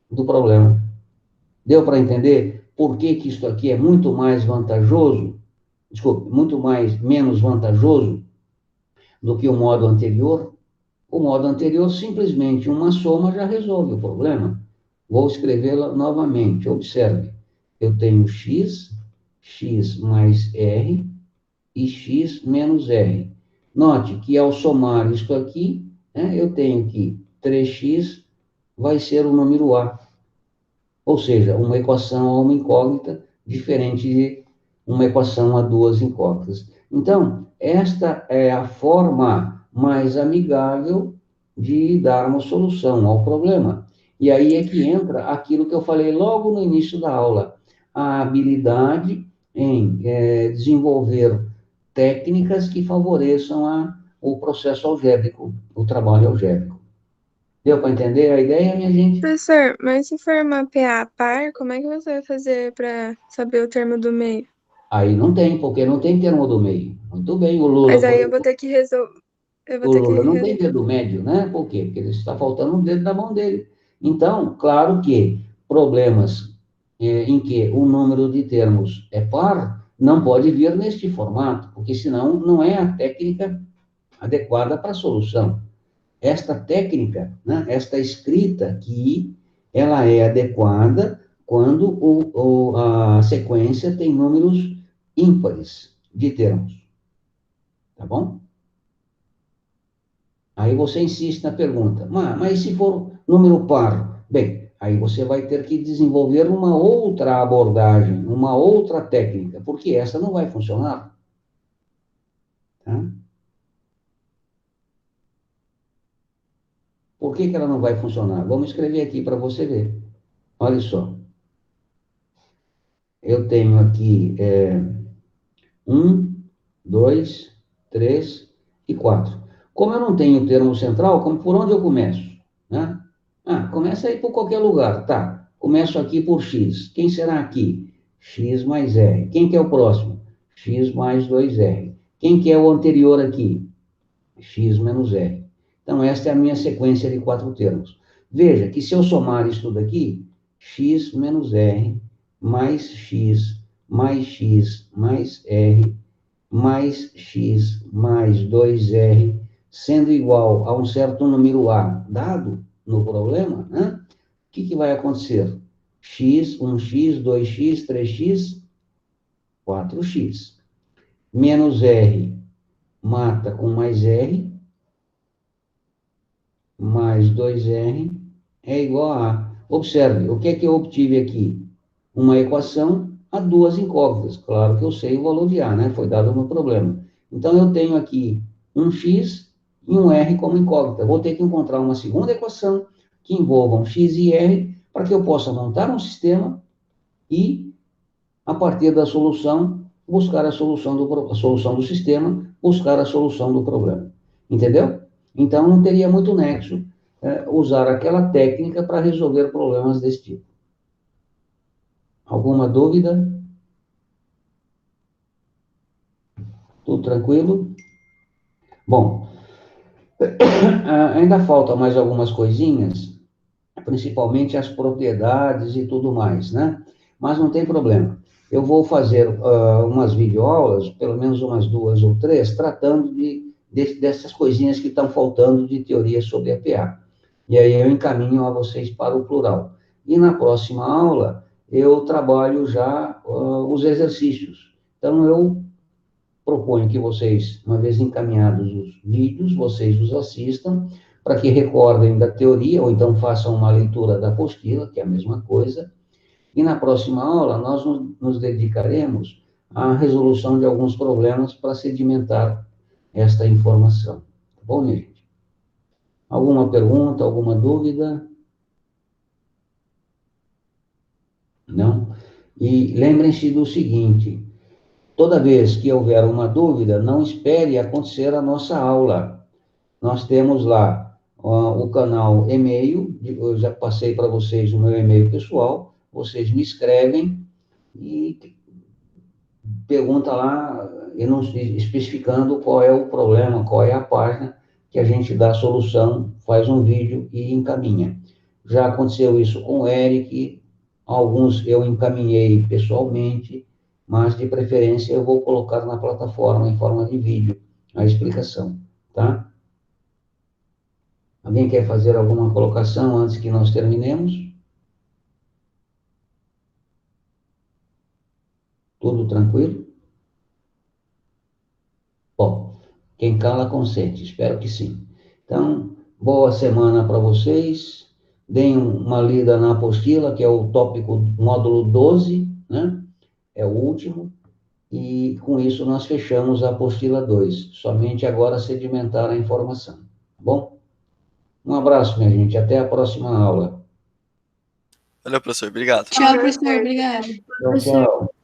S1: do problema. Deu para entender por que que isso aqui é muito mais vantajoso, desculpe, menos vantajoso do que o modo anterior? O modo anterior, simplesmente uma soma já resolve o problema. Vou escrevê-la novamente. Observe, eu tenho x mais r e x menos r. Note que ao somar isto aqui, né, eu tenho que 3x vai ser o número A. Ou seja, uma equação a uma incógnita, diferente de uma equação a duas incógnitas. Então, esta é a forma mais amigável de dar uma solução ao problema. E aí é que entra aquilo que eu falei logo no início da aula, a habilidade em desenvolver técnicas que favoreçam o processo algébrico, o trabalho algébrico. Deu para entender a ideia, minha gente?
S5: Professor, mas se for uma PA par, como é que você vai fazer para saber o termo do meio?
S1: Aí não tem, porque não tem termo do meio. Muito bem, o Lula,
S5: Mas
S1: por
S5: aí eu vou
S1: exemplo,
S5: ter que resolver. Eu vou
S1: o
S5: ter que.
S1: Lula não tem dedo médio, né? Por quê? Porque ele está faltando um dedo da mão dele. Então, claro que problemas em que o número de termos é par, não pode vir neste formato, porque senão não é a técnica adequada para a solução. Esta técnica, né, esta escrita aqui, ela é adequada quando a sequência tem números ímpares de termos. Tá bom? Aí você insiste na pergunta, mas se for número par? Bem, aí você vai ter que desenvolver uma outra abordagem, uma outra técnica, porque essa não vai funcionar. Tá? Por que ela não vai funcionar? Vamos escrever aqui para você ver. Olha só. Eu tenho aqui 1, 2, 3 e 4. Como eu não tenho termo central, por onde eu começo? Né? Começa aí por qualquer lugar. Tá, começo aqui por x. Quem será aqui? X mais r. Quem que é o próximo? X mais 2r. Quem que é o anterior aqui? X menos r. Então, esta é a minha sequência de 4 termos. Veja que se eu somar isso tudo aqui, x menos r mais x mais r mais x mais 2r, sendo igual a um certo número a dado no problema, né? O que vai acontecer? X, 1x, 2x, 3x, 4x. Menos r mata com mais r, mais 2r é igual a... Observe, o que é que eu obtive aqui? Uma equação a duas incógnitas. Claro que eu sei o valor de a, né? Foi dado no problema. Então, eu tenho aqui um x e um r como incógnita. Vou ter que encontrar uma segunda equação que envolva um x e r para que eu possa montar um sistema e, a partir da solução, buscar a solução do sistema, buscar a solução do problema. Entendeu? Então, não teria muito nexo usar aquela técnica para resolver problemas desse tipo. Alguma dúvida? Tudo tranquilo? Bom, ainda faltam mais algumas coisinhas, principalmente as propriedades e tudo mais, né? Mas não tem problema. Eu vou fazer umas videoaulas, pelo menos umas 2 ou 3, tratando dessas coisinhas que estão faltando de teoria sobre a PA. E aí eu encaminho a vocês para o plural. E na próxima aula, eu trabalho já os exercícios. Então, eu proponho que vocês, uma vez encaminhados os vídeos, vocês os assistam, para que recordem da teoria, ou então façam uma leitura da apostila, que é a mesma coisa. E na próxima aula, nós nos dedicaremos à resolução de alguns problemas para sedimentar esta informação. Tá bom, minha gente? Alguma pergunta, alguma dúvida? Não? E lembrem-se do seguinte: toda vez que houver uma dúvida, não espere acontecer a nossa aula. Nós temos lá o canal e-mail, eu já passei para vocês o meu e-mail pessoal, vocês me escrevem e pergunta lá, especificando qual é o problema, qual é a página, que a gente dá a solução, faz um vídeo e encaminha. Já aconteceu isso com o Eric, alguns eu encaminhei pessoalmente, mas de preferência eu vou colocar na plataforma em forma de vídeo a explicação, tá? Alguém quer fazer alguma colocação antes que nós terminemos? Tudo tranquilo? Bom, quem cala consente, espero que sim. Então, boa semana para vocês. Deem uma lida na apostila, que é o tópico módulo 12, né? É o último. E com isso nós fechamos a apostila 2. Somente agora sedimentar a informação. Tá bom? Um abraço, minha gente. Até a próxima aula.
S6: Valeu, professor. Obrigado.
S2: Tchau, professor. Obrigado.
S1: Tchau, tchau.